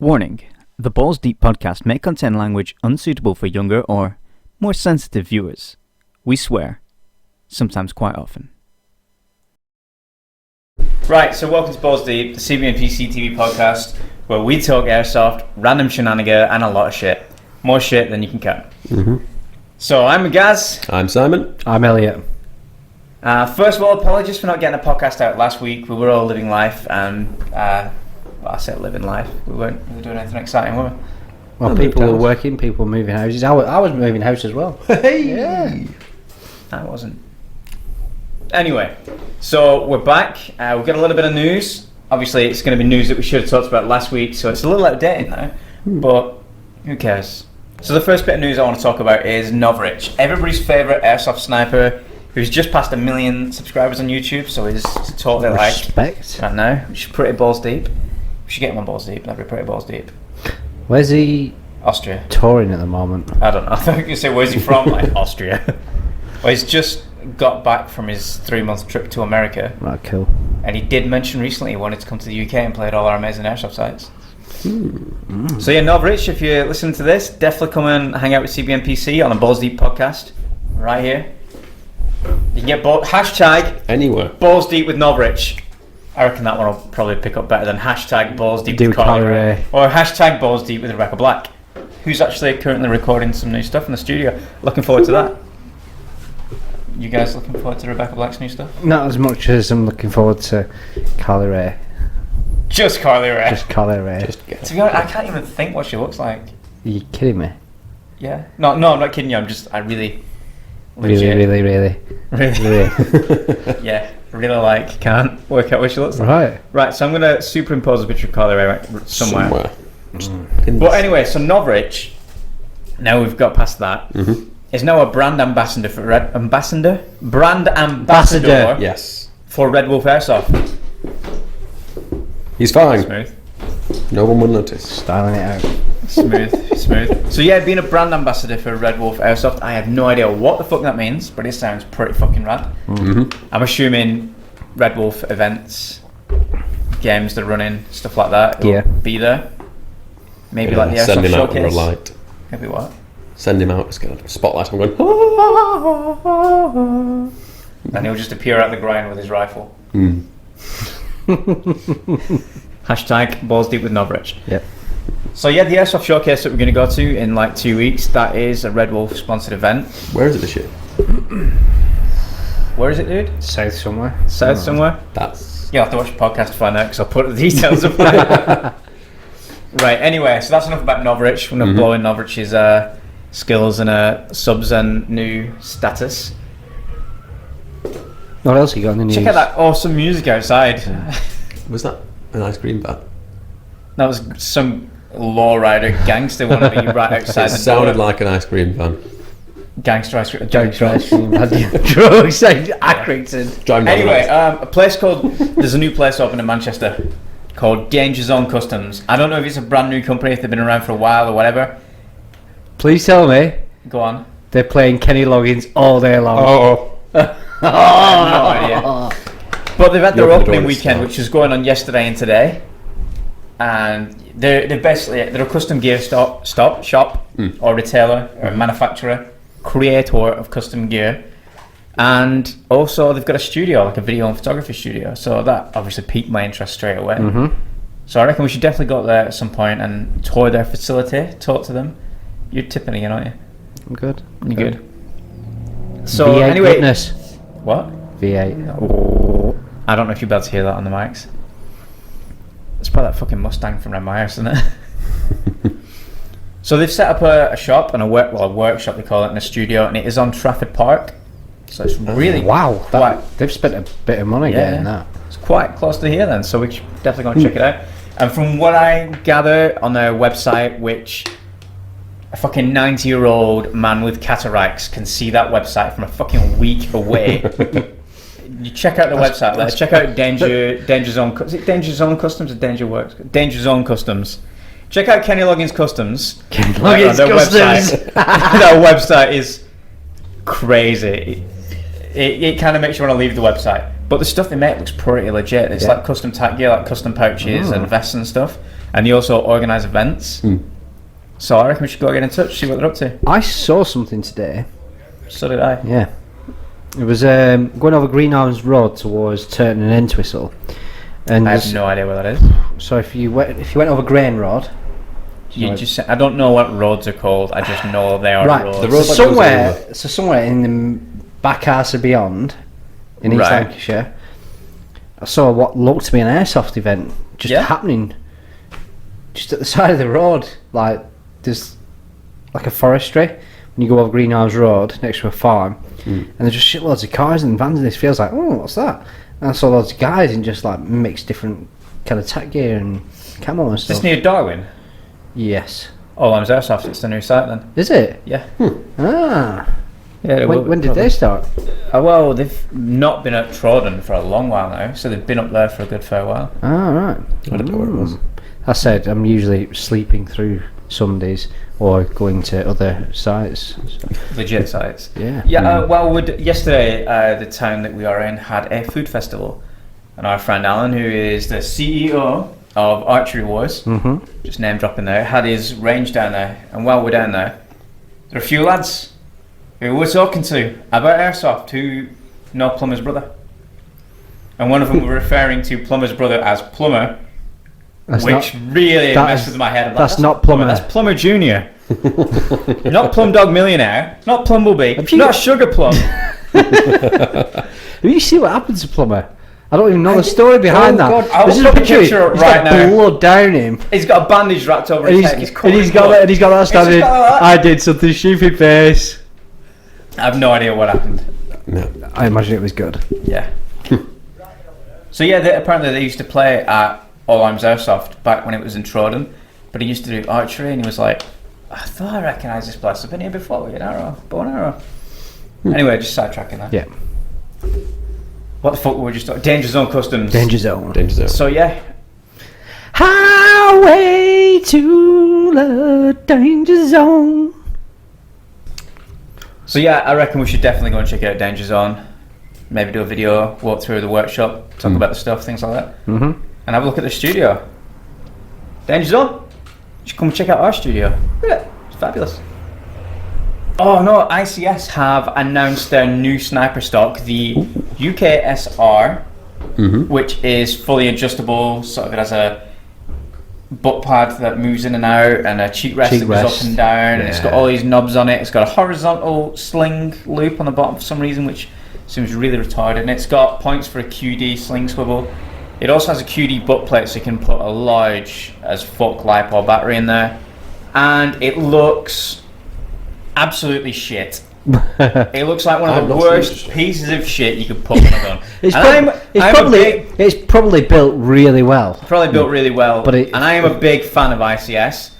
Warning: the Balls Deep podcast may contain language unsuitable for younger or more sensitive viewers. We swear, sometimes quite often. Right, so welcome to Balls Deep, the CBNPC TV podcast, where we talk airsoft, random shenanigan, and a lot of shit. More shit than you can count. So I'm Magaz. I'm Simon. I'm Elliot. First of all, apologies for not getting a podcast out last week. We were all living life, and I said living life. We weren't doing anything exciting, were we? Well, people were working, people were moving houses. I was moving house as well. Hey! Yeah. I wasn't. Anyway, so we're back. We've got a little bit of news. Obviously, it's going to be news that we should have talked about last week, so it's a little outdated now, but who cares? So the first bit of news I want to talk about is Novrich, everybody's favourite airsoft sniper, who's just passed 1 million subscribers on YouTube, so he's totally Respect. right now, which is pretty balls deep. We should get him on balls deep, that'd be pretty balls deep. Where's he Austria. touring at the moment? I don't know, I thought you were going to say, where's he from? Like, Austria. Well, he's just got back from his 3-month trip to America. Right, cool. And he did mention recently he wanted to come to the UK and play at all our amazing airsoft sites. So yeah, Novrich, if you're listening to this, definitely come and hang out with CBNPC on the Balls Deep podcast, right here. You can get hashtag Anywhere. Balls Deep with Novrich. I reckon that one will probably pick up better than hashtag Balls Deep with Carly Ray. Or hashtag Balls Deep with Rebecca Black, who's actually currently recording some new stuff in the studio. Looking forward to that. You guys looking forward to Rebecca Black's new stuff? Not as much as I'm looking forward to Carly Ray. Just Carly Ray. Just Carly Ray. To be honest, I can't even think what she looks like. Are you kidding me? Yeah. No, I'm not kidding you. I really. Really? Yeah, really can't work out what she looks like. Right, so I'm going to superimpose a picture of Carly Ray somewhere. But anyway, so Novrich, now we've got past that, is now a brand ambassador for Brand ambassador Yes. for Red Wolf Airsoft. He's fine. Smooth. No one will notice. Styling it out. Smooth. So yeah, being a brand ambassador for Red Wolf Airsoft, I have no idea what the fuck that means, but it sounds pretty fucking rad. I'm assuming Red Wolf events, games they're running, stuff like that, will be there. Maybe like the Airsoft Send him out Showcase. under a light. Maybe what? Send him out, just get a spotlight. I'm going. And he'll just appear out the ground with his rifle. Hashtag Balls Deep with Novrich. Yep. So yeah, the Airsoft Showcase that we're going to go to in like 2 weeks, that is a Red Wolf sponsored event. Where is it this year? Where is it, dude? South somewhere. Somewhere? That's... You'll have to watch the podcast to find out, because I'll put the details up there. Right, anyway, so that's enough about Novrich. We're going to blow in Novrich's skills and subs and new status. What else you got in the news? Check out that awesome music outside. Was that an ice cream van? That was some lowrider gangster wannabe right outside It the sounded door. like an ice cream van. Gangster ice cream. Drugs, Accrington. Driving down the Anyway, road. a place called... There's a new place open in Manchester called Danger Zone Customs. I don't know if it's a brand new company, if they've been around for a while or whatever. Please tell me Go on. they're playing Kenny Loggins all day long. I have no idea. But they've had their You're the opening door weekend, start. which was going on yesterday and today. And they're a custom gear shop or retailer or manufacturer, creator of custom gear. And also they've got a studio, like a video and photography studio. So that obviously piqued my interest straight away. So I reckon we should definitely go there at some point and tour their facility, talk to them. You're tipping again, aren't you? I'm good. You're good. So V8 anyway, goodness. what? V8. Oh, I don't know if you'll be able to hear that on the mics. It's probably that fucking Mustang from around my house, isn't it? So they've set up a shop and a workshop they call it, and a studio, and it is on Trafford Park. So it's really They've spent a bit of money getting that. It's quite close to here then, so we should definitely go and check it out. And from what I gather on their website, which a fucking 90-year-old man with cataracts can see that website from a fucking week away. You check out the website. Check out Danger Zone. Is it Danger Zone Customs or Danger Works? Danger Zone Customs. Check out Kenny Loggins Customs. Kenny Loggins Customs. Their website is crazy. It kind of makes you want to leave the website. But the stuff they make looks pretty legit. It's like custom tack gear, like custom pouches and vests and stuff. And they also organise events. So I reckon we should go get in touch, see what they're up to. I saw something today. So did I. Yeah. It was going over Greenhouse Road towards Turton and Entwistle. And I have no idea where that is. So if you went over Grain Road, I don't know what roads are called. I just know they are right. roads. The road somewhere in the back arse or beyond, in East Lancashire, I saw what looked to be an airsoft event just happening, just at the side of the road. Like there's like a forestry when you go over Greenhouse Road next to a farm, and there's just shitloads of cars and vans. And this feels like, oh, what's that? And I saw loads of guys in just like mixed different kind of tack gear and camo and stuff. This near Darwin? Yes. Oh, I'm Airsoft. It's the new site then. Is it? Yeah. Ah. Yeah. When did they start? Well, they've not been at Trawden for a long while now, so they've been up there for a good fair while. Ah, right. I don't know where it was. I said I'm usually sleeping through Sundays or going to other sites. Legit sites. Yeah. Yeah. Yesterday, the town that we are in had a food festival, and our friend Alan, who is the CEO of Archery Wars, just name dropping there, had his range down there. And while we're down there are a few lads who we're talking to about Airsoft who know Plumber's brother. And one of them were referring to Plumber's brother as Plumber, which really messed with my head. That's not Plumber. That's Plumber Junior. Not Plum Dog Millionaire, not Plumblebee, not Sugar Plum. Have you seen what happened to Plumber? I don't even know the story behind that. God, I'll put the picture up right now. He's got blood down him. He's got a bandage wrapped over his head. He's got that standing. I did something stupid face. I have no idea what happened. No. I imagine it was good. Yeah. So yeah, apparently they used to play at All Arms Airsoft back when it was in Trawden, but he used to do archery, and he was like, I thought I recognised this place. I've been here before with an arrow, bow and arrow. Anyway, just sidetracking that. Yeah. What the fuck were we just talking? Danger Zone Customs. Danger Zone. So yeah. Highway to the Danger Zone. So yeah, I reckon we should definitely go and check out Danger Zone. Maybe do a video, walk through the workshop, talk about the stuff, things like that. And have a look at the studio. Danger Zone, you should come check out our studio. Look at it, it's fabulous. Oh no, ICS have announced their new sniper stock, the UKSR, which is fully adjustable, sort of it has a butt pad that moves in and out, and a cheek rest that goes up and down, and it's got all these knobs on it. It's got a horizontal sling loop on the bottom for some reason, which seems really retarded, and it's got points for a QD sling swivel. It also has a QD butt plate, so you can put a large as fuck LiPo battery in there, and it looks absolutely shit. It looks like one of the worst pieces of shit you could put on a gun. It's probably built really well. Probably built really well, and I am a big fan of ICS,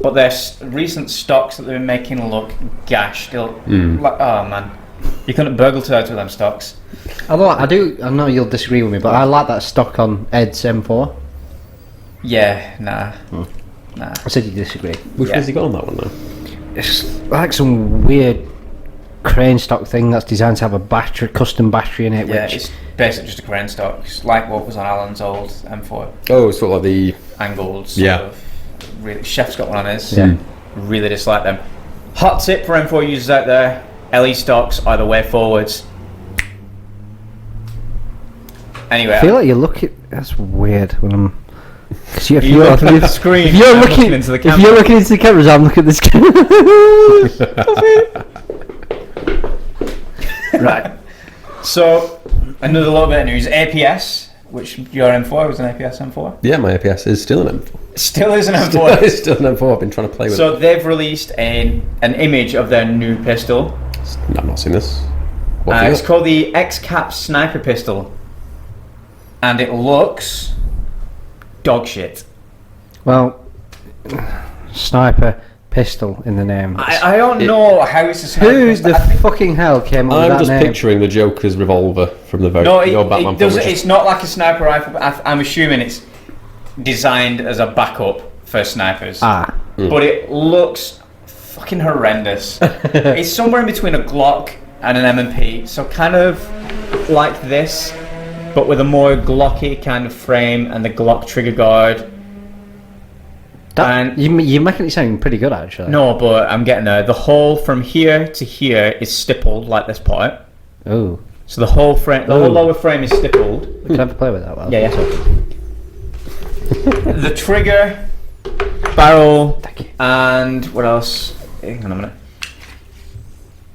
but their recent stocks that they've been making look gashed. Like, oh man, you couldn't burgle turds with them stocks. Although I know you'll disagree with me, but I like that stock on Ed's M4. Yeah, nah. I said you disagree. Which one's he got on that one though? It's like some weird crane stock thing that's designed to have a custom battery in it. Yeah, which it's basically just a crane stock. It's like what was on Alan's old M4. Oh, it's sort of like the angled sort of. Really, Chef's got one on his. Yeah. Really dislike them. Hot tip for M4 users out there: LE stocks are the way forwards. Anyway, I feel like you're looking. That's weird when I'm. If you're looking at the screen, if you're looking into the camera. If you're looking into the cameras, I'm looking at this camera. Right. So another little bit of news: APS, which your M4 was an APS M4. Yeah, my APS is still an M4. Still is an M4. It's still an M4. I've been trying to play with it. So they've released an image of their new pistol. I've not seen this. It's called the X-Cap Sniper Pistol, and it looks dog shit. Well, sniper pistol in the name. I don't know how it's a sniper. Who the fucking hell came up with that I'm just name? picturing the Joker's revolver from the very Batman film. It's not like a sniper rifle. But I'm assuming it's designed as a backup for snipers. But it looks fucking horrendous. It's somewhere in between a Glock and an M&P, so kind of like this, but with a more glocky kind of frame and the Glock trigger guard. And you're making it sound pretty good, actually. No, but I'm getting there. The hole from here to here is stippled like this part. Oh. So the whole frame, the whole lower frame is stippled. Can I have a play with that? Well, Yeah. The trigger, barrel, and what else? Hang on a minute.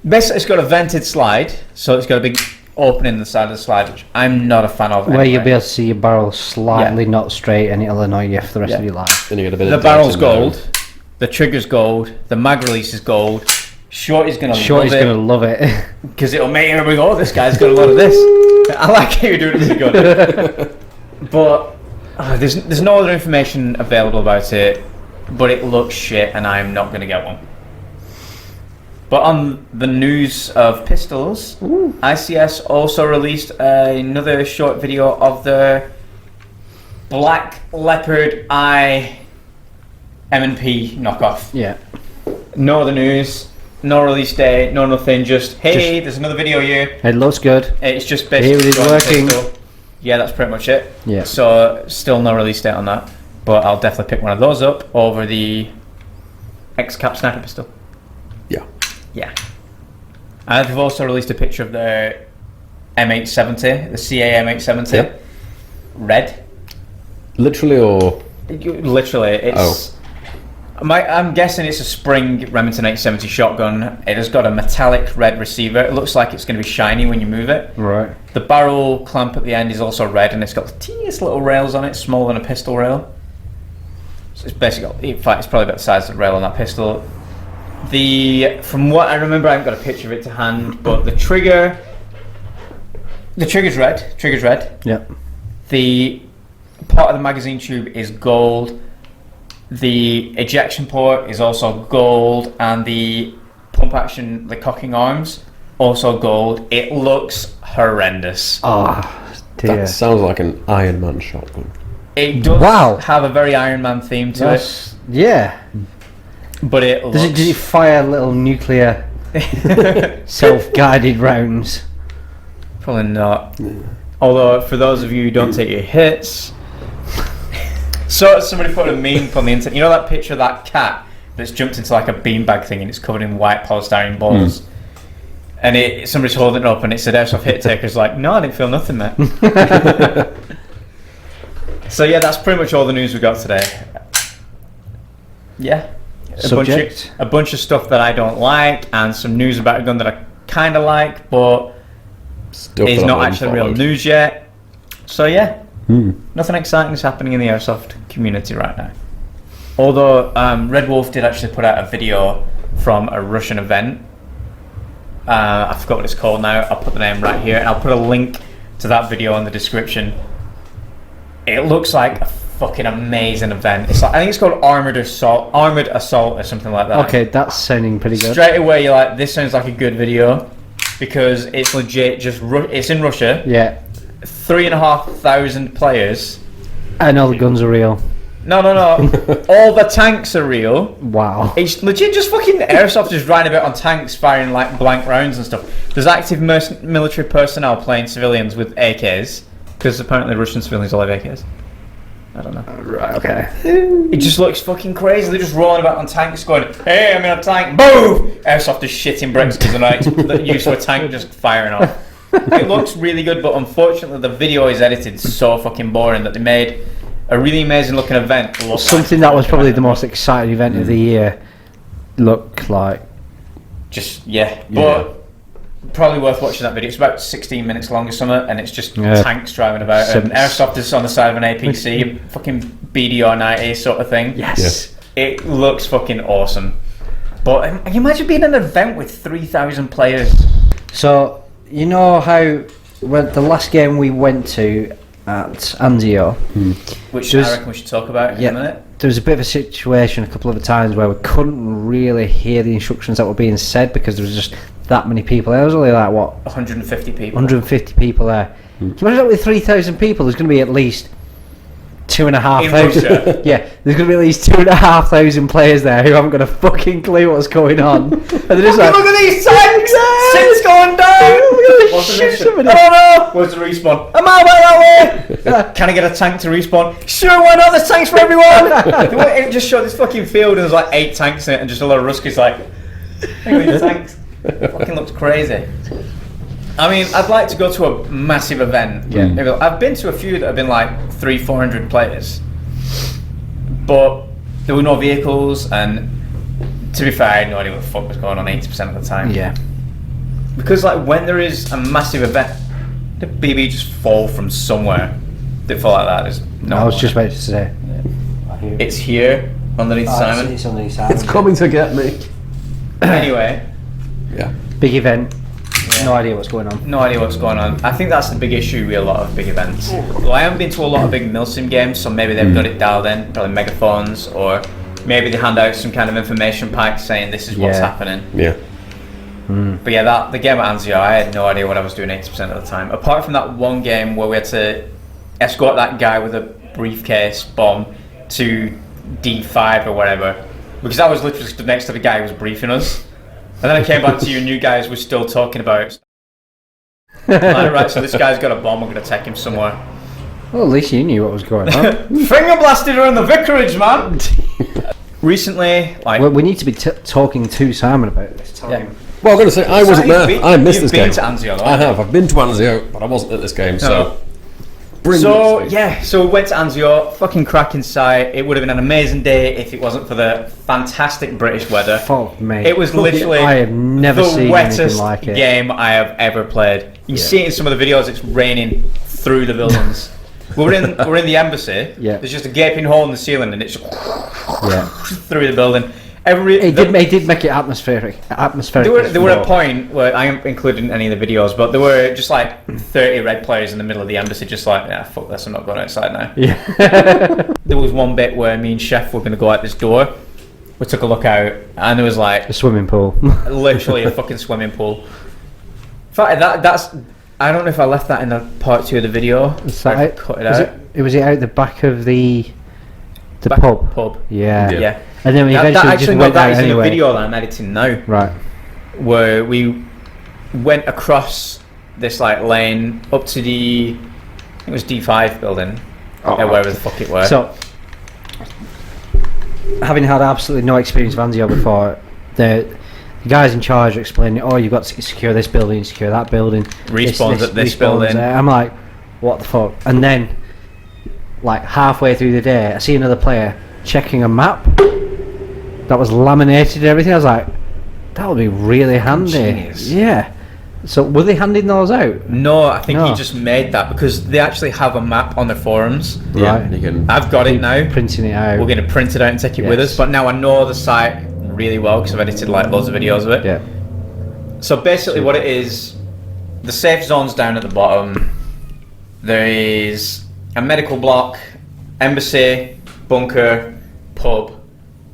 Basically, it's got a vented slide, so it's got a big opening in the side of the slide, which I'm not a fan of. Where you'll be able to see your barrel slightly not straight, and it'll annoy you for the rest of your life. Then you get a bit the of barrel's gold, the trigger's gold, the mag release is gold. Shorty's gonna love it because it'll make everybody go, "Oh, this guy's got a lot of this." I like how you're doing it. This is good, but there's no other information available about it. But it looks shit, and I'm not gonna get one. But on the news of pistols, ICS also released another short video of the Black Leopard Eye M&P knockoff. Yeah. No other news, no release date, no nothing. Just hey, there's another video here. It looks good. It's just basically it's working. pistol. Yeah, that's pretty much it. Yeah. So still no release date on that, but I'll definitely pick one of those up over the X-Cap sniper pistol. Yeah. And they've also released a picture of the M870, the CA M870. Yep. Red. Literally or? Literally. It's. I'm guessing it's a Spring Remington 870 shotgun. It has got a metallic red receiver. It looks like it's going to be shiny when you move it. Right. The barrel clamp at the end is also red, and it's got the teeniest little rails on it, smaller than a pistol rail. So it's basically, in fact, it's probably about the size of the rail on that pistol. From what I remember, I haven't got a picture of it to hand, but the trigger's red. Yep. The part of the magazine tube is gold. The ejection port is also gold, and the pump action, the cocking arms, also gold. It looks horrendous. Oh, dear. That sounds like an Iron Man shotgun. It does have a very Iron Man theme to it. Yeah. But it looks... Does it fire little nuclear self-guided rounds? Probably not. Although, for those of you who don't take your hits... So somebody put a meme on the internet. You know that picture of that cat that's jumped into like a beanbag thing and it's covered in white polystyrene balls? And somebody's holding it up and it said Airsoft Hit Taker's like, no, I didn't feel nothing, mate. So yeah, that's pretty much all the news we got today. Yeah. A bunch of stuff that I don't like, and some news about a gun that I kind of like, but is not actually real news yet. So yeah, nothing exciting is happening in the Airsoft community right now. Although Red Wolf did actually put out a video from a Russian event. I forgot what it's called now. I'll put the name right here, and I'll put a link to that video in the description. It looks like a fucking amazing event. It's like, I think it's called Armored Assault or something like that. Okay, that's sounding pretty good. Straight away you're like, this sounds like a good video because it's legit. It's in Russia. Yeah. 3,500 players. And all the guns are real. No. All the tanks are real. Wow. It's legit just fucking Airsoft just riding about on tanks firing like blank rounds and stuff. There's active military personnel playing civilians with AKs because apparently Russian civilians all have AKs. I don't know. Right, okay. It just looks fucking crazy. They're just rolling about on tanks going, hey, I'm in a tank. Boom! Airsoft is shitting bricks because they're used to a tank just firing off. It looks really good, but unfortunately the video is edited so fucking boring that they made a really amazing looking event look something like that was probably the most exciting event of the year look like. Just, yeah. But probably worth watching that video. It's about 16 minutes long or something, and it's just tanks driving about, and Airsoft is on the side of an APC, fucking BDR-90 sort of thing. Yes. It looks fucking awesome. But can you imagine being in an event with 3,000 players? So, you know how the last game we went to at Anzio, which I reckon we should talk about in a minute. There was a bit of a situation a couple of times where we couldn't really hear the instructions that were being said because there was just that many people. There was only like 150 people. 150 people there. Can you imagine that with 3,000 people? There's going to be at least 2,500. Yeah, there's going to be at least 2,500 players there who haven't got a fucking clue what's going on. And they're just like, look at these tanks! tanks! Shit's going down! What's the mission? I don't know! Where's the respawn? I'm out that way! Can I get a tank to respawn? Sure, why not? There's tanks for everyone! It just showed this fucking field and there's like 8 tanks in it and just a lot of Ruskies like, hang on, these tanks. Fucking looks crazy. I mean, I'd like to go to a massive event. Yeah. I've been to a few that have been like 300-400 players, but there were no vehicles, and to be fair, I had no idea what the fuck was going on 80% of the time. Yeah. Because like when there is a massive event, the BB just fall from somewhere. They fall like that. There's no. I was just about to say. Yeah. It's here underneath Simon. It's underneath Simon. It's coming to get me. Anyway. Yeah. Big event. Yeah. No idea what's going on. No idea what's going on. I think that's the big issue with a lot of big events. Well, I haven't been to a lot of big milsim games, so maybe they've got it dialed in, probably megaphons, or maybe they hand out some kind of information pack saying this is what's happening. Yeah. But yeah, the game at Anzio, I had no idea what I was doing 80% of the time. Apart from that one game where we had to escort that guy with a briefcase bomb to D5 or whatever, because I was literally stood next to the guy who was briefing us. And then I came back to you and you guys were still talking about like, right, so this guy's got a bomb, we're going to take him somewhere. Well, at least you knew what was going on. Finger blasted her in the vicarage, man! Recently, like... Well, we need to be talking to Simon about this time. Yeah. Well, I'm going to say, I wasn't there. I missed this game. You've been to Anzio, though, I have. I've been to Anzio, but I wasn't at this game, so... So we went to Anzio, fucking cracking site. It would have been an amazing day if it wasn't for the fantastic British weather. Fuck me. It was literally I have never seen the wettest anything like it. game I have ever played. You can see it in some of the videos. It's raining through the buildings. we're in the embassy. Yeah. There's just a gaping hole in the ceiling, and it's just through the building. It did make it atmospheric. There were a point where I ain't including any of the videos, but there were just like 30 red players in the middle of the embassy, just like, yeah, fuck this, I'm not going outside now. Yeah. There was one bit where me and Chef were going to go out this door. We took a look out, and there was like a swimming pool, literally a fucking swimming pool. In fact, that's. I don't know if I left that in the part 2 of the video. Cut it out. Was it out the back of the pub? Yeah. And then we eventually just went out anyway. In the video that I'm editing now. Right. Where we went across this like lane up to the, I think it was D5 building, wherever the fuck it was. So, having had absolutely no experience of Anzio before, the guys in charge are explaining, you've got to secure this building, secure that building. Respawns at this building. I'm like, what the fuck? And then, like halfway through the day, I see another player checking a map that was laminated and everything. I was like, that would be really handy. Genius. Yeah. So were they handing those out? No, I think he just made that because they actually have a map on their forums. Right. I've got it now. Printing it out. We're going to print it out and take it with us. But now I know the site really well because I've edited like loads of videos of it. Yeah. So basically what it is, the safe zone's down at the bottom. There is a medical block, embassy, bunker, pub,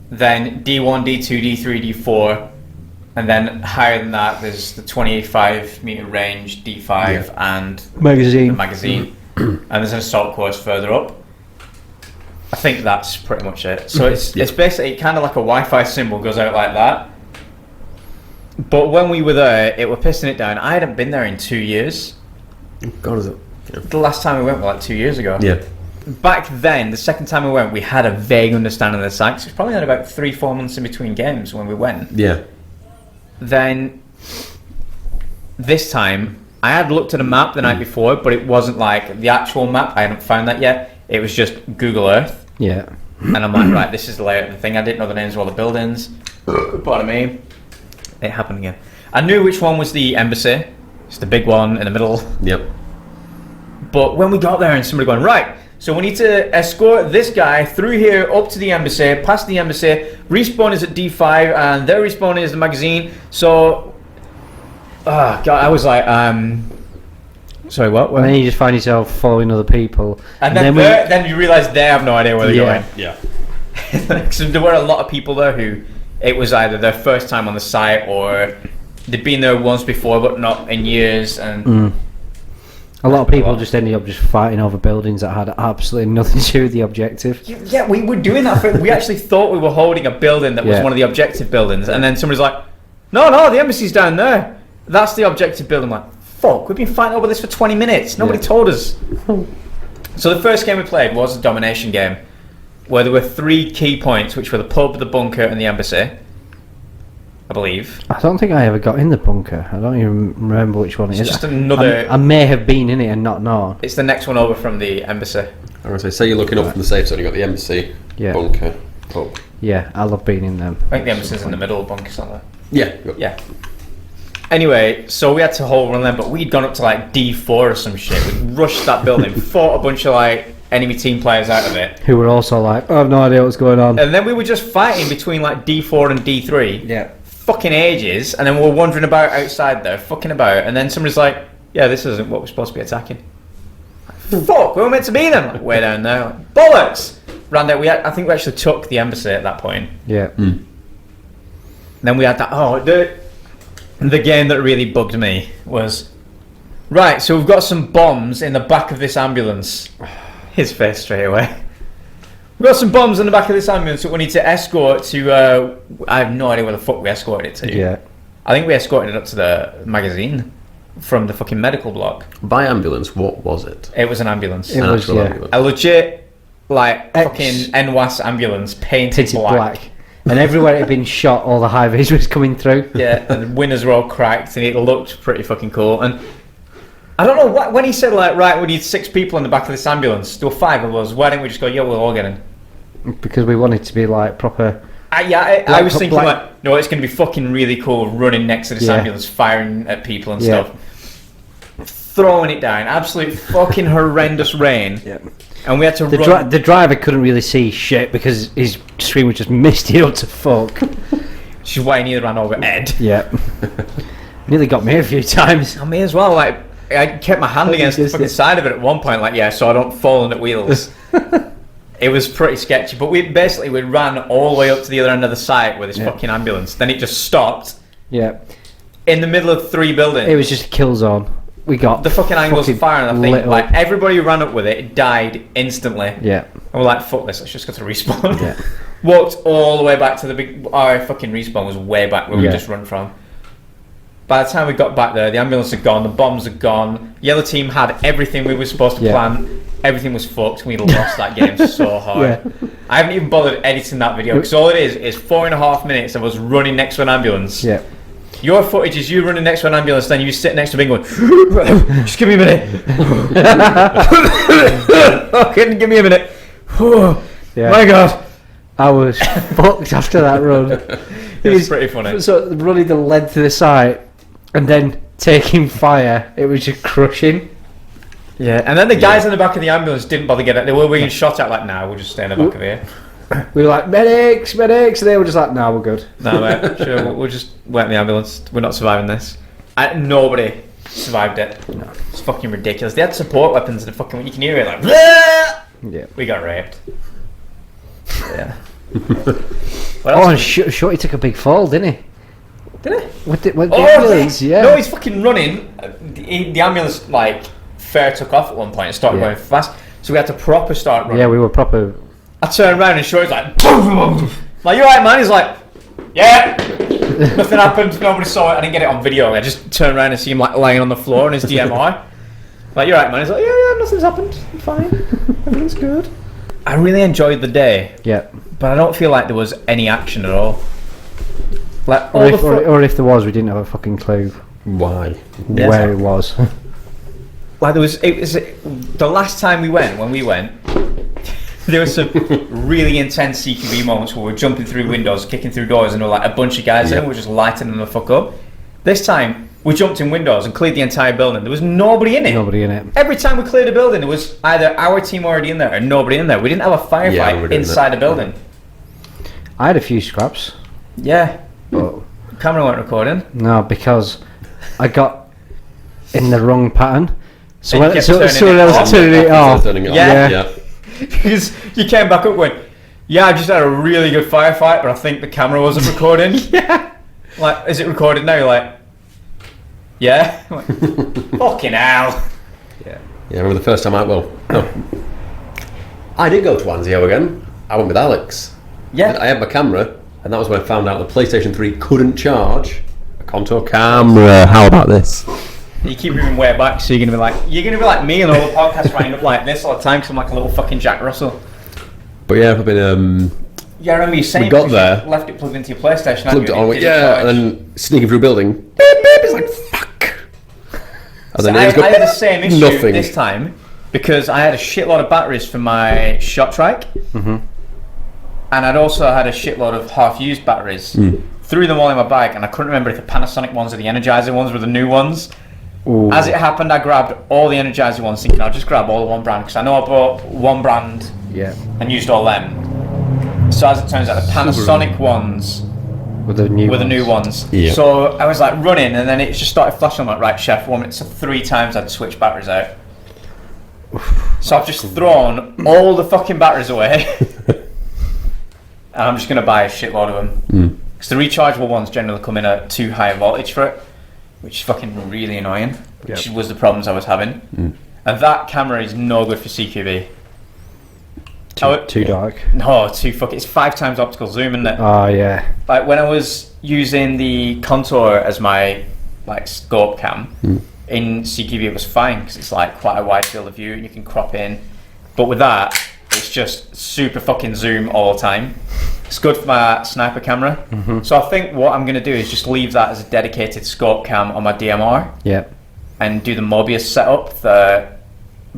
then D1, D2, D3, D4, and then higher than that there's the 25 meter range D5 and magazine. The magazine. And there's an assault course further up. I think that's pretty much it. So it's basically kind of like a Wi-Fi symbol goes out like that. But when we were there, it were pissing it down. I hadn't been there in 2 years. God, is it? Yeah. The last time we went was like 2 years ago. Yeah. Back then, the second time we went, we had a vague understanding of the site. It was probably had about 3-4 months in between games when we went. Yeah. Then, this time, I had looked at a map the night before, but it wasn't like the actual map. I hadn't found that yet. It was just Google Earth. Yeah. And I'm like, right, this is the layout of the thing. I didn't know the names of all the buildings. Pardon me. It happened again. I knew which one was the embassy. It's the big one in the middle. Yep. But when we got there and somebody going, right, so we need to escort this guy through here up to the embassy, past the embassy, respawn is at D5, and their respawn is the magazine. So, God, I was like, sorry, what? And then you just find yourself following other people. And then you realise they have no idea where they're going. Yeah. So there were a lot of people there who, it was either their first time on the site or they'd been there once before but not in years. And a lot of people just ended up just fighting over buildings that had absolutely nothing to do with the objective. Yeah, we were doing that. We actually thought we were holding a building that was one of the objective buildings, and then somebody's like, no, the embassy's down there. That's the objective build. I'm like, fuck, we've been fighting over this for 20 minutes. Nobody told us. So the first game we played was a domination game, where there were 3 key points, which were the pub, the bunker, and the embassy. I believe. I don't think I ever got in the bunker. I don't even remember which one it is. It's just another... I may have been in it and not known. It's the next one over from the embassy. I was going to say you're looking up from the safe zone, you've got the embassy, bunker, pub. Yeah, I love being in them. I think the embassy's in the middle of the bunker somewhere. Yeah. Anyway, so we had to whole run them, but we'd gone up to like D4 or some shit. We rushed that building, fought a bunch of like enemy team players out of it. Who were also like, I have no idea what's going on. And then we were just fighting between like D4 and D3. Yeah. Fucking ages, and then we were wandering about outside there, fucking about, and then somebody's like, yeah, this isn't what we're supposed to be attacking. Fuck, we were meant to be them. Like, way down there. Like, bollocks! Ran there, I think we actually took the embassy at that point. Yeah. Then we had that, the game that really bugged me was, right, so we've got some bombs in the back of this ambulance. His face straight away. We've got some bombs in the back of this ambulance that we need to escort to, I have no idea where the fuck we escorted it to. Yeah. I think we escorted it up to the magazine from the fucking medical block. By ambulance, what was it? It was an ambulance. It was, ambulance. A legit, like, fucking NWAS ambulance painted black. And everywhere it had been shot, all the high vis was coming through. Yeah, and the windows were all cracked, and it looked pretty fucking cool. And I don't know, when he said, like, right, we need 6 people in the back of this ambulance, there were 5 of us, why didn't we just go, yeah, we'll all get in? Because we wanted to be, like, proper... I was thinking, like, no, it's going to be fucking really cool running next to this ambulance, firing at people and stuff. Throwing it down, absolute fucking horrendous rain. Yeah. And we had to run. The driver couldn't really see shit because his screen was just misty up to fuck. Which is why he nearly ran over Ed. Yeah. Nearly got me a few times. I me as well, like, I kept my hand against the fucking side of it at one point, like, yeah, so I don't fall on the wheels. It was pretty sketchy, but we ran all the way up to the other end of the site with this fucking ambulance. Then it just stopped. Yeah. In the middle of 3 buildings. It was just a kill zone. We got the fucking angles of fire, and I think like everybody who ran up with it died instantly. Yeah. And we're like, fuck this, let's just go to respawn. Yeah. Walked all the way back to the big. Our fucking respawn was way back where we just run from. By the time we got back there, the ambulance had gone, the bombs had gone. Yellow team had everything we were supposed to plan. Everything was fucked. We lost that game so hard. Yeah. I haven't even bothered editing that video because all it is 4.5 minutes of us running next to an ambulance. Yeah. Your footage is you running next to an ambulance, then you sit next to Bing going, just give me a minute. Fucking give me a minute. My God. I was fucked after that run. It was pretty funny. So running the length of the site and then taking fire, it was just crushing. Yeah, and then the guys in the back of the ambulance didn't bother getting it. They were being shot at like, nah, we'll just stay in the back of here. We were like, medics, and they were just like, nah, we're good. No, mate, sure, we'll just wait in the ambulance. We're not surviving this. Nobody survived it. No. It's fucking ridiculous. They had support weapons and fucking, you can hear it like, bleh! Yeah. We got raped. Yeah. And Shorty took a big fall, didn't he? Did he? With the ambulance, yeah. No, he's fucking running. The ambulance, like, fair took off at one point and started going fast. So we had to proper start running. Yeah, we were proper... I turned around and Shorty's like, like, you alright, man? He's like, yeah. Nothing happened. Nobody saw it. I didn't get it on video. I just turned around and see him like lying on the floor in his DMI. Like, you alright, man? He's like, yeah, nothing's happened. I'm fine. Everything's good. I really enjoyed the day. Yeah. But I don't feel like there was any action at all. Like, or if there was, we didn't have a fucking clue. Why? Where it was. Like, it was the last time when we went, there was some really intense CQB moments where we're jumping through windows, kicking through doors, and there were like a bunch of guys in, we're just lighting them the fuck up. This time, we jumped in windows and cleared the entire building. There was nobody in it. Every time we cleared a building, there was either our team already in there or nobody in there. We didn't have a firefight inside a building. I had a few scraps. Yeah. But camera weren't recording. No, because I got in the wrong pattern. So I was turning it off. Yeah. Because you came back up going, yeah, I just had a really good firefight, but I think the camera wasn't recording. Yeah. Like, is it recorded now? You're like, yeah. I'm like, fucking hell. Yeah. Yeah, I remember the first time I did go to Anzio again. I went with Alex. Yeah. I had my camera, and that was when I found out the PlayStation 3 couldn't charge a contour camera. How about this? You keep moving way back, so you're gonna be like me and all the podcasts winding up like this all the time, because I'm like a little fucking Jack Russell. But yeah, I've been. Yeah, I remember you saying we got there, left it plugged into your PlayStation. Plugged it on, and then sneaking through a building. Beep, beep, it's like fuck. And so then I had the same issue this time because I had a shitload of batteries for my shot trike, and I'd also had a shitload of half-used batteries. Threw them all in my bag, and I couldn't remember if the Panasonic ones or the Energizer ones were the new ones. Ooh. As it happened, I grabbed all the Energizer ones, thinking I'll just grab all the one brand, because I know I bought one brand and used all them. So as it turns out, the Panasonic ones were the new ones. Yeah. So I was like running, and then it just started flashing. I'm like, right, chef, 1 minute. So 3 times I had to switch batteries out. So I've just thrown all the fucking batteries away, and I'm just going to buy a shitload of them. Because the rechargeable ones generally come in at too high a voltage for it, which is fucking really annoying, which was the problems I was having. And that camera is no good for CQB. Too dark? No, too fucking... It's 5 times optical zoom, isn't it? Oh, yeah. Like, when I was using the Contour as my, like, scope cam, in CQB it was fine, because it's, like, quite a wide field of view, and you can crop in. But with that, it's just super fucking zoom all the time. It's good for my sniper camera. So I think what I'm going to do is just leave that as a dedicated scope cam on my DMR. And do the Mobius setup that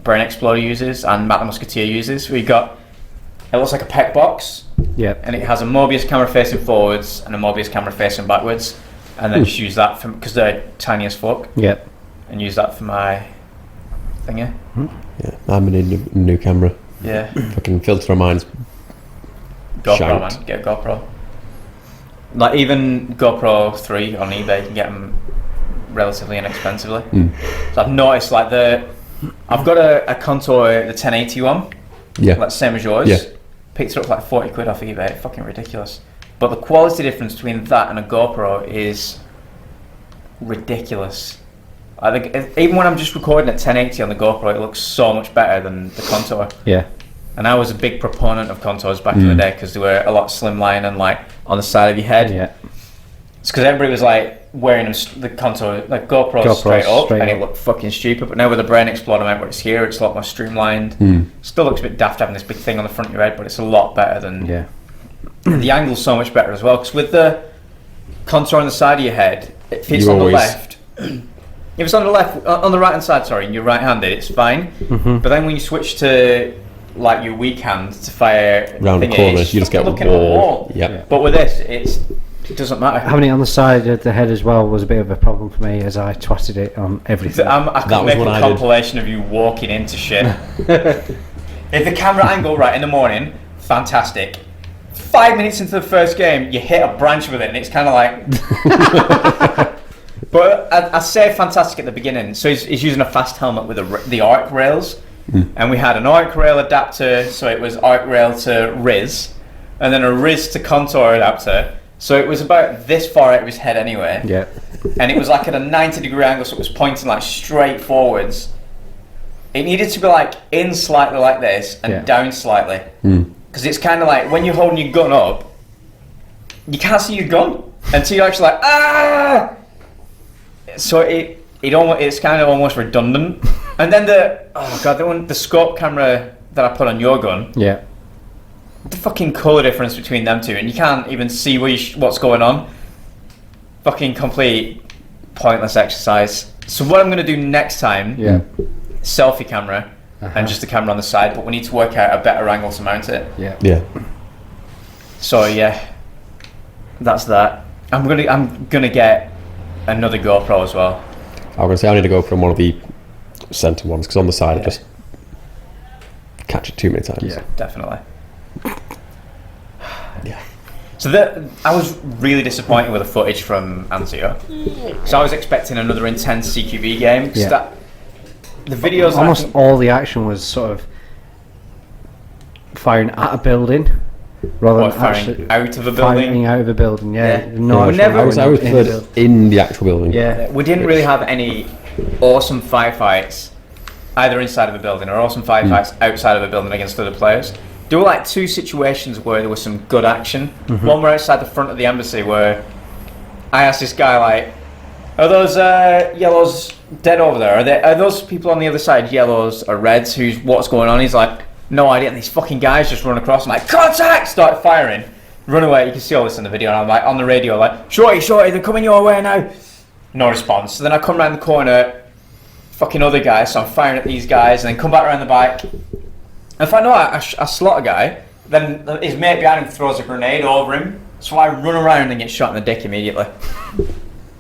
Brain Exploder uses and Matt the Musketeer uses. It looks like a PEC box. And it has a Mobius camera facing forwards and a Mobius camera facing backwards. And then just use that because they're tiny as fuck. And use that for my thingy. Yeah, I'm in a new camera. Yeah. Fucking filter of mine's GoPro, man. Get a GoPro. Like, even GoPro 3 on eBay, you can get them relatively inexpensively. So I've noticed, like, I've got a Contour, the 1080 one. Like, same as yours. Picked it up for like 40 quid off eBay. Fucking ridiculous. But the quality difference between that and a GoPro is ridiculous. I think even when I'm just recording at 1080 on the GoPro, it looks so much better than the Contour. And I was a big proponent of Contours back in the day because they were a lot slimline and like on the side of your head. It's because everybody was like wearing the Contour, like GoPros straight up, and it looked fucking stupid. But now with the Brain Exploder mount where it's here, it's a lot more streamlined. Still looks a bit daft having this big thing on the front of your head, but it's a lot better than... The angle's so much better as well, because with the Contour on the side of your head, if it's on the left... If it's on the right hand side, sorry, and you're right-handed, it's fine. But then when you switch to like your weak hand to fire round the corner, you just get a wall. But with this, it doesn't matter. Having it on the side of the head as well was a bit of a problem for me, as I twatted it on everything. I could make a compilation of you walking into shit. If the camera angle right in the morning, fantastic. 5 minutes into the first game, you hit a branch with it, and it's kind of like. But I say fantastic at the beginning. So he's using a fast helmet with the arc rails, and we had an arc rail adapter, so it was arc rail to Riz, and then a Riz to Contour adapter. So it was about this far out of his head anyway. And it was like at a 90-degree angle, so it was pointing like straight forwards. It needed to be like in slightly like this and down slightly, because it's kind of like when you're holding your gun up, you can't see your gun until you're actually like ah. So it's kind of almost redundant. And then the scope camera that I put on your gun, the fucking colour difference between them two, and you can't even see what's going on. Fucking complete pointless exercise. So what I'm going to do next time, selfie camera and just the camera on the side, but we need to work out a better angle to mount it. So that's that. I'm gonna get another GoPro as well. I was going to say I need to go from one of the centre ones, because on the side I just catch it too many times. Definitely. So I was really disappointed with the footage from Anzio. So I was expecting another intense CQB game. The videos... Almost all the action was sort of firing at a building rather than firing out of a building. Firing out of a building, in the actual building. We didn't really have any awesome firefights either inside of a building or awesome firefights outside of a building against other players. There were like 2 situations where there was some good action. One were outside the front of the embassy where I asked this guy like, Are those yellows dead over there? Are those people on the other side yellows or reds? What's going on? He's like, no idea. And these fucking guys just run across. I'm like, contact! Start firing. Run away. You can see all this in the video. And I'm like on the radio, like, shorty, they're coming your way now. No response. So then I come around the corner, fucking other guys. So I'm firing at these guys, and then come back around the bike. And if I know I slot a guy, then his mate behind him throws a grenade over him. So I run around and get shot in the dick immediately.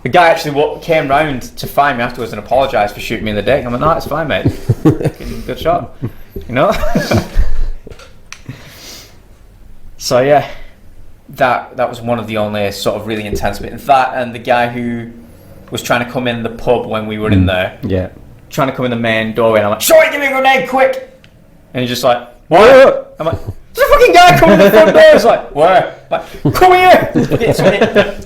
The guy actually came round to find me afterwards and apologised for shooting me in the dick. I'm like, no, it's fine, mate. Good shot. You know? So yeah, that was one of the only sort of really intense bits. That and the guy who was trying to come in the pub when we were in there. Yeah. Trying to come in the main doorway, and I'm like, shorty, give me a grenade, quick! And he's just like, what? I'm like, there's a fucking guy coming in the front door. It's like, where? I'm like, come here!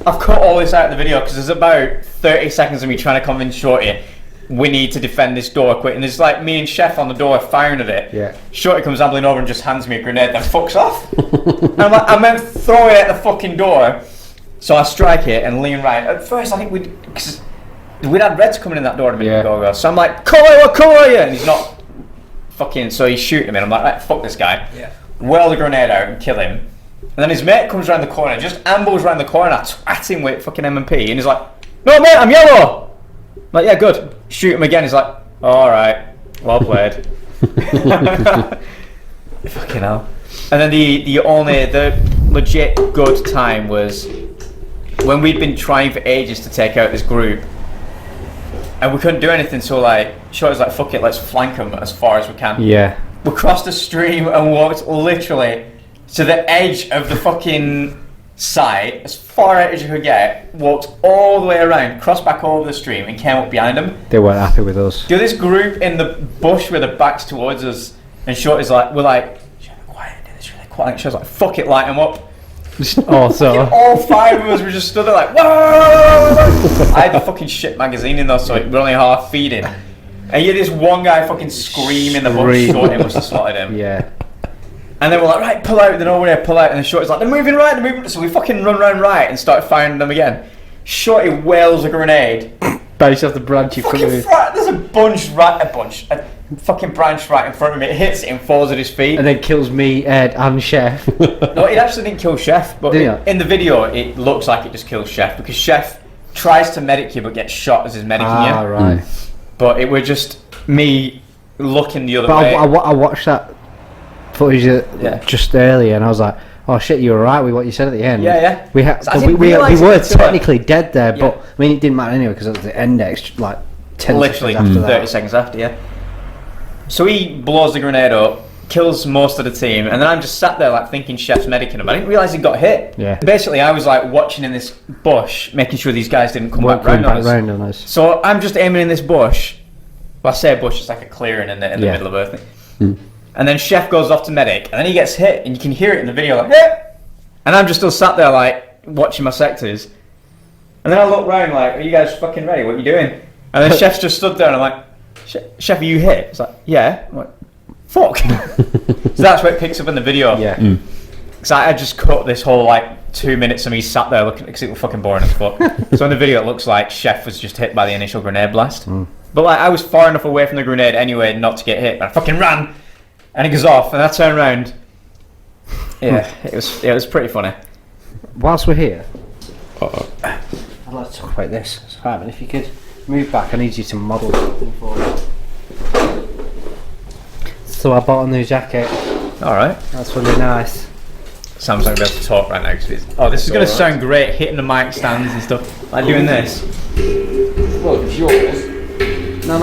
I've cut all this out of the video because there's about 30 seconds of me trying to convince Shorty we need to defend this door quick. And there's like me and Chef on the door firing at it. Yeah. Shorty comes ambling over and just hands me a grenade, then fucks off. And I'm like, I meant throw it at the fucking door. So I strike it and lean right. At first, I think we'd had Reds coming in that door a minute ago. So I'm like, what colour are you? And he's not fucking, so he's shooting me. And I'm like, right, fuck this guy. Yeah. Whirl the grenade out and kill him. And then his mate comes around the corner, just ambles around the corner, I twat him with fucking M&P, and he's like, no mate, I'm yellow! I'm like, yeah, good. Shoot him again, he's like, alright, well played. Fucking hell. And then the legit good time was when we'd been trying for ages to take out this group, and we couldn't do anything, so like, Shorty's like, fuck it, let's flank them as far as we can. Yeah. We crossed the stream and walked literally to the edge of the fucking site, as far out as you could get, walked all the way around, crossed back over the stream and came up behind them. They weren't happy with us. Do this group in the bush with their backs towards us, and Shorty's like, we're like, should I be quiet, do this really quiet? She was like, fuck it, light them up. All five of us were just stood there like, whoa! I had the fucking shit magazine in there, so we're only half feeding. And you had this one guy fucking scream in the bush, Shorty must have slotted him. Yeah. And then we're like, right, pull out, they're nowhere, pull out. And then Shorty's like, they're moving right. So we fucking run round right and start firing them again. Shorty wails a grenade. Bounce off the branch in front of me. There's a fucking branch right in front of me. It hits it and falls at his feet. And then kills me, Ed, and Chef. No, it actually didn't kill Chef. But in the video, it looks like it just kills Chef. Because Chef tries to medic you but gets shot as he's medicing you. Right. But it was just me looking the other way. I watched that footage just earlier, and I was like, "Oh shit, you were right with what you said at the end." Yeah. We were technically dead there, but I mean, it didn't matter anyway because it was the index, like 10 literally seconds after 30 seconds after. Yeah. So he blows the grenade up, kills most of the team, and then I'm just sat there like thinking Chef's medicing him. I didn't realise he got hit. Yeah. Basically, I was like watching in this bush, making sure these guys didn't come back round on us. So I'm just aiming in this bush. Well, I say a bush, it's like a clearing in the middle of everything. And then Chef goes off to medic, and then he gets hit, and you can hear it in the video, like, hit! And I'm just still sat there, like, watching my sectors. And then I look round, like, are you guys fucking ready? What are you doing? And then Chef's just stood there, and I'm like, Chef, are you hit? It's like, yeah. I'm like, fuck. So that's what it picks up in the video. Yeah. Because I just cut this whole, like, 2 minutes of me sat there looking, because it was fucking boring as fuck. So in the video, it looks like Chef was just hit by the initial grenade blast. But like I was far enough away from the grenade anyway not to get hit. But I fucking ran, and it goes off, and I turned around. Yeah, it was pretty funny. Whilst we're here, I'd like to talk about this. Simon, if you could move back, I need you to model something for me. So I bought a new jacket. All right, that's really nice. Sam's not going to be able to talk right now because this is going to sound great, hitting the mic stands and stuff, like doing this. Well, it's yours. No,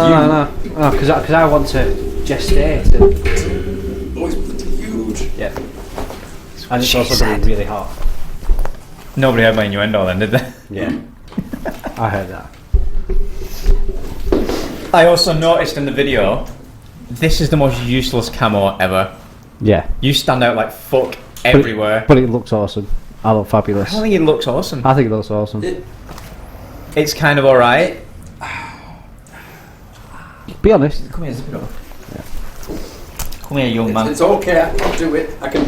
because I want to gestate. Oh, it's huge. Yeah. And it's also going to be really hot. Nobody heard my innuendo then, did they? Yeah. I heard that. I also noticed in the video, this is the most useless camo ever. Yeah. You stand out like fuck everywhere. But it looks awesome. I look fabulous. I don't think it looks awesome. I think it looks awesome. It's kind of alright. Be honest. Come here, zip it up. Yeah. Come here, young man. It's okay, I can do it. I can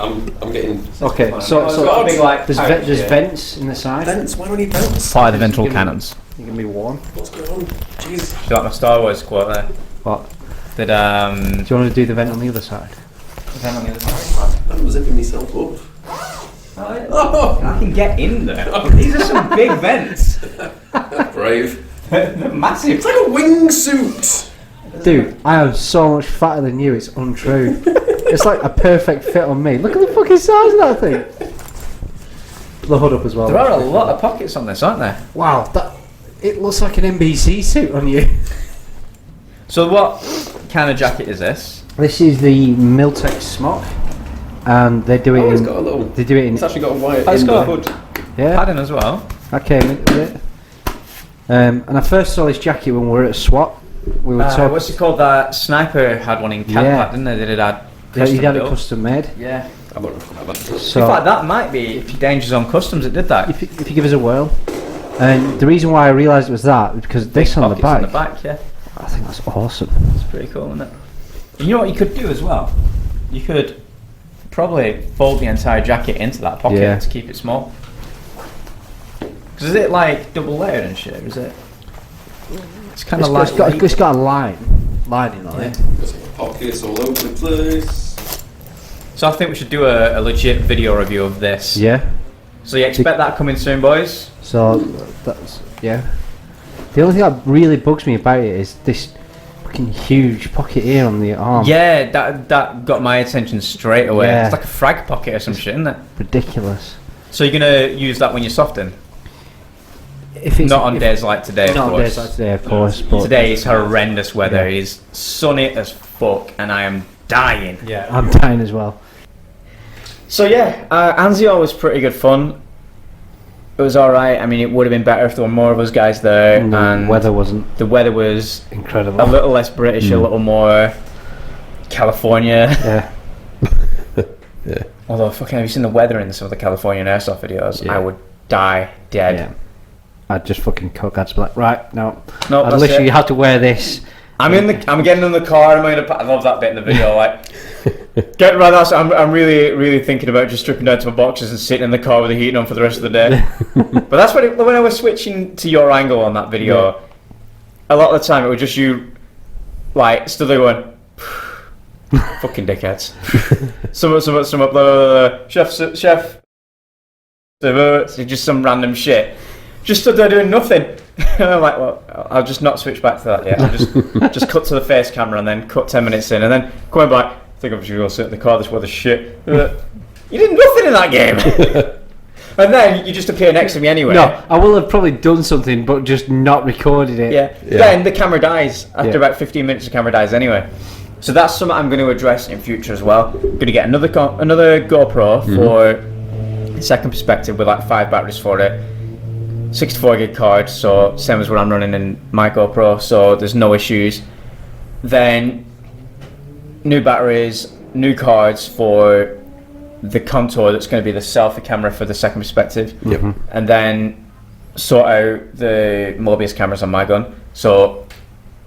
I'm getting. Okay, so got a big, like, there's pouch, vents in the side. Vents? Why do I need vents? Fire the ventral cannons. You can be warm. What's going on? Jeez. Do you like my Star Wars quote there? What? Did Do you want to do the vent on the other side? Vent on the other side? I'm zipping myself up. Oh, I can get in there. These are some big vents. Brave. They're massive. It's like a wingsuit. Dude, I am so much fatter than you, it's untrue. It's like a perfect fit on me. Look at the fucking size of that thing. The hood up as well. There are a lot of pockets on this, aren't there? Wow, it looks like an NBC suit on you. So what kind of jacket is this? This is the Miltech smock, and they do it Oh, it's in. got a little. They do it in. It's actually got a wire. Oh, it's in got the a hood. Yeah, padding as well. I came into it. And I first saw this jacket when we were at SWAT. We were talking. What's it called? That sniper had one in Cadpac, didn't they? They did had He had it built. custom made. Yeah. I don't know if I have that. So In fact, that might be Danger Zone Customs that did that. if you give us a whirl, and the reason why I realised it was that was because this on the Pockets back. on the back, yeah. I think that's awesome. It's pretty cool, isn't it? You know what you could do as well? You could probably fold the entire jacket into that pocket Yeah. to keep it small. Because is it like double layered and shit? Or is it? It's kind of like. It's got a lining on it. There's pockets all over the place. So I think we should do a legit video review of this. Yeah. So you expect that coming soon, boys? So that's The only thing that really bugs me about it is this fucking huge pocket here on the arm. Yeah, that got my attention straight away. Yeah. It's like a frag pocket or some shit, isn't it? Ridiculous. So you're gonna use that when you're softing? If it's Not on days like today, of not on course. days like today, of course. But Today is horrendous weather. Yeah. It is sunny as fuck, and I am dying. yeah, I'm dying as well. So yeah, Anzio was pretty good fun. It was alright. I mean, it would have been better if there were more of us guys there. And the weather wasn't The weather was incredible. a little less British, a little more California. Yeah. Yeah. Although, fucking, have you seen the weather in some of the Californian airsoft videos? Yeah. I would die dead. Yeah. I'd just fucking cook. I'd just be like, right, no. No, I'd that's literally it. have to wear this. I'm getting in the car. I love that bit in the video. Like, get right now. So I'm really thinking about just stripping down to my boxes and sitting in the car with the heating on for the rest of the day. But that's when I was switching to your angle on that video. A lot of the time it was just you, like, still there going, fucking dickheads. some up, blah, blah, blah. Chef. Just some random shit. Just stood there doing nothing. And I'm like, well, I'll just not switch back to that yet. I'll just cut to the face camera and then cut 10 minutes in and then coming back, I think I'm just going to go sit in the car, this weather's shit. You did nothing in that game. And then you just appear next to me anyway. No, I will have probably done something, but just not recorded it. Yeah. Then the camera dies. After about 15 minutes, the camera dies anyway. So that's something I'm going to address in future as well. Going to get another GoPro for second perspective with like 5 batteries for it. 64 gig card, so same as what I'm running in my GoPro, so there's no issues. Then new batteries, new cards for the Contour that's going to be the selfie camera for the second perspective. Yep. And then sort out the Mobius cameras on my gun. So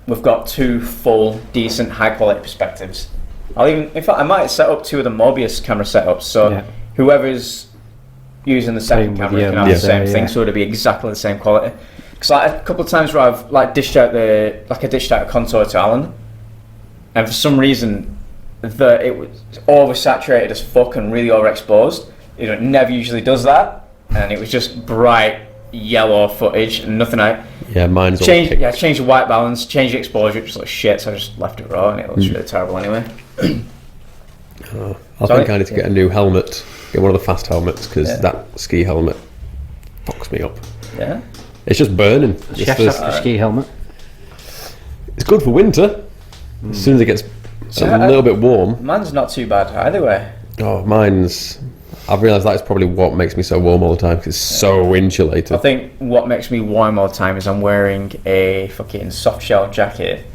we've got 2 full, decent, high quality perspectives. In fact, I might set up 2 of the Mobius camera setups, so whoever's using the second camera can have the same thing, so it'll be exactly the same quality. Because like a couple of times where I've like dished out a Contour to Alan, and for some reason it was oversaturated as fuck and really overexposed. It never usually does that, and it was just bright yellow footage and nothing out. Yeah, mine's change the white balance, change the exposure, it just looks shit, so I just left it raw and it looks really terrible anyway. I think I need to get a new helmet. Get one of the fast helmets, because that ski helmet fucks me up. Yeah. It's just burning. Chef's after ski helmet. It's good for winter. As soon as it gets a little bit warm. Mine's not too bad either way. Oh, I've realised that's probably what makes me so warm all the time, because it's so insulated. I think what makes me warm all the time is I'm wearing a fucking soft shell jacket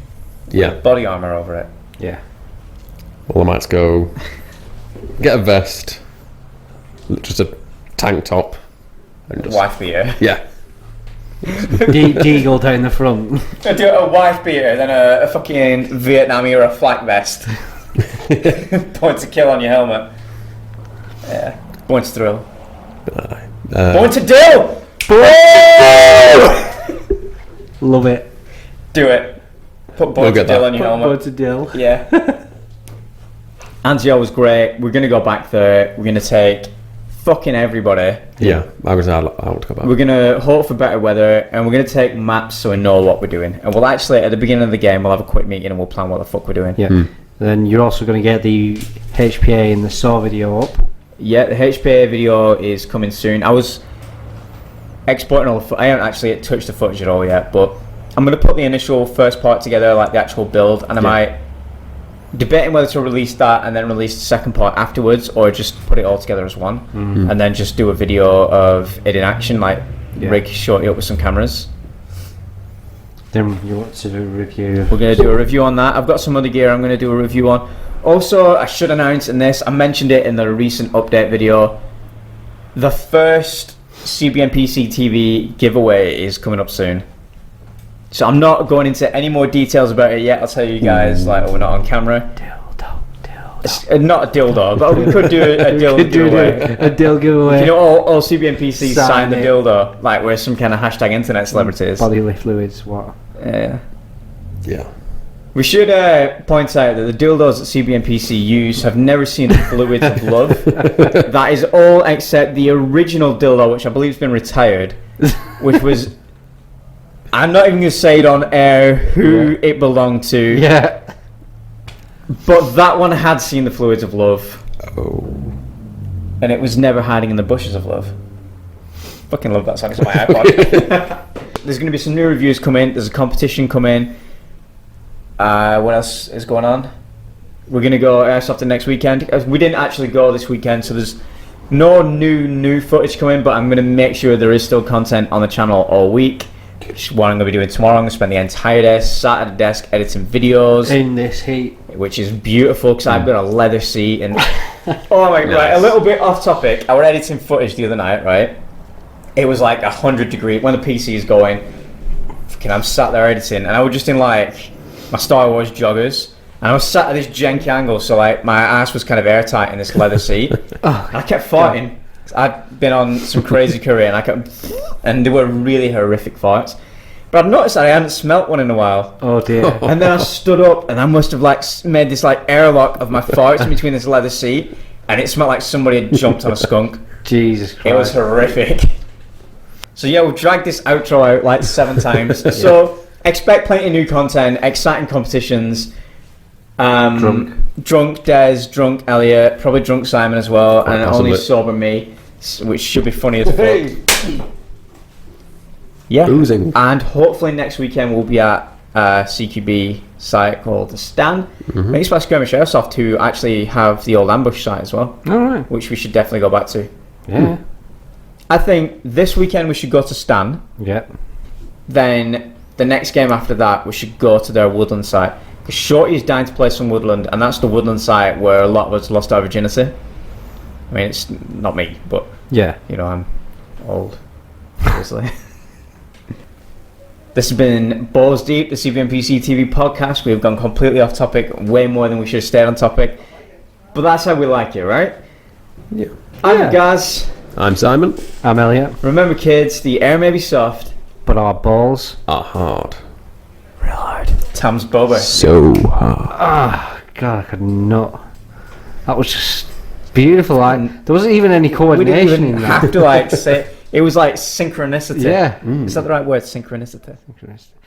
with body armour over it. Yeah. Well, I might go get a vest, just a tank top, and just Wife beater. yeah. Deagle down the front. Do a wife beater, then a fucking Vietnam era flak vest. Point to kill on your helmet. Yeah. Born to thrill. Uh, Born to dill! Love it. Do it. Put Born We'll to get dill that. on your Born helmet. to dill. Yeah. Anzio was great. We're going to go back there. We're going to take fucking everybody. Yeah, I want to go back. We're going to hope for better weather, and we're going to take maps so we know what we're doing. And we'll actually, at the beginning of the game, we'll have a quick meeting and we'll plan what the fuck we're doing. Yeah. Then you're also going to get the HPA and the SAW video up. Yeah, the HPA video is coming soon. I was exporting all the I haven't actually touched the footage at all yet, but I'm going to put the initial first part together, like the actual build, and I might debating whether to release that and then release the second part afterwards, or just put it all together as one, and then just do a video of it in action, like rig shorty up with some cameras. Then you want to do a review. We're going to do a review on that. I've got some other gear I'm going to do a review on. Also, I should announce in this, I mentioned it in the recent update video, the first CBN PC TV giveaway is coming up soon. So I'm not going into any more details about it yet. I'll tell you guys, like, we're not on camera. It's not a dildo, but we could do a dildo giveaway. A dill giveaway. You know, all CBN PCs sign the dildo, like we're some kind of hashtag internet celebrities. Bodily fluids, what? Yeah. Yeah. We should point out that the dildos that CBN PC use have never seen the fluids of love. That is all except the original dildo, which I believe has been retired, which was... I'm not even going to say it on air who it belonged to. Yeah. But that one had seen the fluids of love. Oh. And it was never hiding in the bushes of love. Fucking love that song. It's on my iPod. There's going to be some new reviews coming. There's a competition coming. What else is going on? We're going to go Airsoft the next weekend. We didn't actually go this weekend, so there's no new footage coming, but I'm going to make sure there is still content on the channel all week. What I'm going to be doing tomorrow, I'm going to spend the entire day sat at a desk editing videos. In this heat. Which is beautiful, because I've got a leather seat and... Oh my god, right, a little bit off topic. I was editing footage the other night, right? It was like 100 degrees when the PC is going. Fucking, I'm sat there editing, and I was just in like my Star Wars joggers, and I was sat at this janky angle, so like my ass was kind of airtight in this leather seat. And I kept farting. I'd been on some crazy curry, and they were really horrific farts. But I've noticed that I hadn't smelt one in a while. Oh dear. And then I stood up, and I must have like made this like airlock of my farts in between this leather seat, and it smelled like somebody had jumped on a skunk. Jesus Christ. It was horrific. So yeah, we've dragged this outro out like 7 times. So expect plenty of new content, exciting competitions. Drunk Des, drunk Elliot, probably drunk Simon as well, Quite and possibly. only sober me, which should be funny as fuck. Yeah, Boozing. and hopefully next weekend we'll be at a CQB site called The Stand. Makes by Skirmish Airsoft to actually have the old ambush site as well, Alright. which we should definitely go back to. Yeah. I think this weekend we should go to Stan. Yeah. Then the next game after that we should go to their Woodland site. Because Shorty is dying to play some Woodland, and that's the Woodland site where a lot of us lost our virginity. I mean, it's not me, but Yeah. you know, I'm old, obviously. This has been Balls Deep, the CVMPC TV podcast. We've gone completely off topic, way more than we should have stayed on topic. But that's how we like it, right? Yeah. I'm Gaz. I'm Simon. I'm Elliot. Remember, kids, the air may be soft, But our balls. Are hard. real hard. Tom's Boba. So hard. Ah, God, I could not. That was just beautiful. Like, there wasn't even any We coordination didn't even in that. have to like say. It was like synchronicity. Yeah. Is that the right word? Synchronicity. Interesting.